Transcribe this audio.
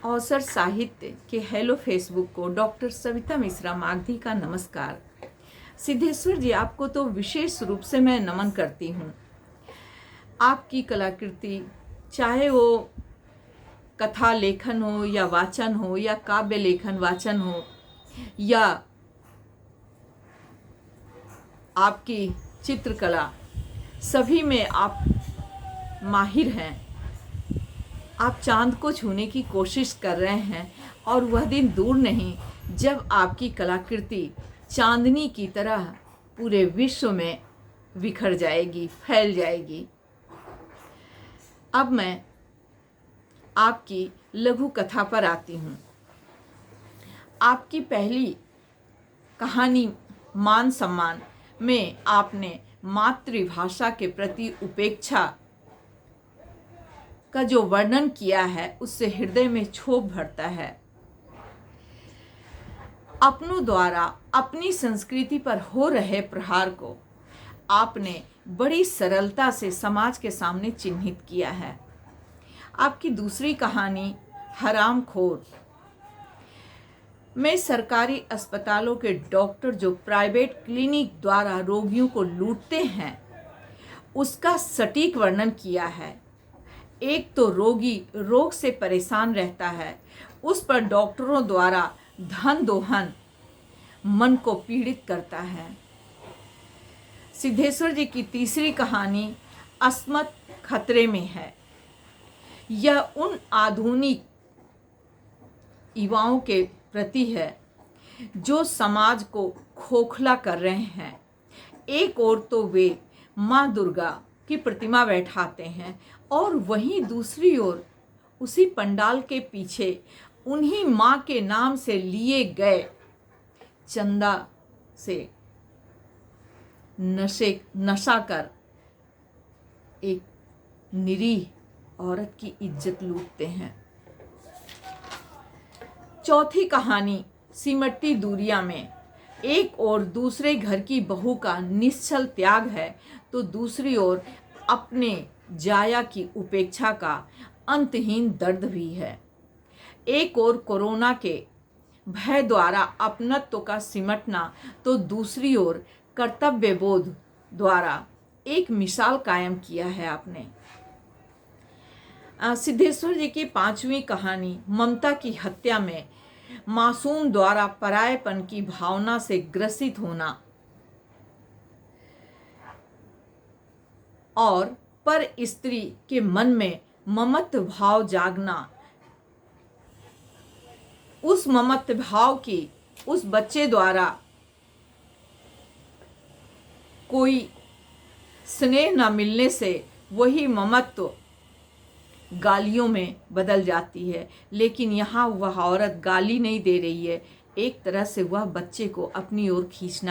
अवसर साहित्य के हेलो फेसबुक को डॉक्टर सविता मिश्रा मागधी का नमस्कार। सिद्धेश्वर जी, आपको तो विशेष रूप से मैं नमन करती हूँ। आपकी कलाकृति, चाहे वो कथा लेखन हो या वाचन हो या काव्य लेखन वाचन हो या आपकी चित्रकला, सभी में आप माहिर हैं। आप चांद को छूने की कोशिश कर रहे हैं और वह दिन दूर नहीं जब आपकी कलाकृति चांदनी की तरह पूरे विश्व में बिखर जाएगी, फैल जाएगी। अब मैं आपकी लघु कथा पर आती हूँ। आपकी पहली कहानी मान सम्मान में आपने मातृभाषा के प्रति उपेक्षा का जो वर्णन किया है, उससे हृदय में क्षोभ भरता है। अपनों द्वारा अपनी संस्कृति पर हो रहे प्रहार को आपने बड़ी सरलता से समाज के सामने चिन्हित किया है। आपकी दूसरी कहानी हरामखोर में सरकारी अस्पतालों के डॉक्टर जो प्राइवेट क्लिनिक द्वारा रोगियों को लूटते हैं, उसका सटीक वर्णन किया है। एक तो रोगी रोग से परेशान रहता है, उस पर डॉक्टरों द्वारा धन दोहन मन को पीड़ित करता है। सिद्धेश्वर जी की तीसरी कहानी अस्मत् खतरे में है। यह उन आधुनिक युवाओं के प्रति है जो समाज को खोखला कर रहे हैं। एक ओर तो वे माँ दुर्गा की प्रतिमा बैठाते हैं और वहीं दूसरी ओर उसी पंडाल के पीछे उन्हीं माँ के नाम से लिए गए चंदा से नशा कर एक निरीह औरत की इज्जत लूटते हैं। चौथी कहानी सिमटती दूरियां में एक ओर दूसरे घर की बहू का निश्चल त्याग है, तो दूसरी ओर अपने जाया की उपेक्षा का अंतहीन दर्द भी है। एक ओर कोरोना के भय द्वारा अपनत्व का सिमटना, तो दूसरी ओर कर्तव्य बोध द्वारा एक मिसाल कायम किया है आपने। सिद्धेश्वर जी की पांचवी कहानी ममता की हत्या में मासूम द्वारा परायेपन की भावना से ग्रसित होना और पर स्त्री के मन में ममत्व भाव जागना, उस ममत्व भाव की उस बच्चे द्वारा कोई स्नेह न मिलने से वही ममत्व गालियों में बदल जाती है। लेकिन यहाँ वह औरत गाली नहीं दे रही है, एक तरह से वह बच्चे को अपनी ओर खींचना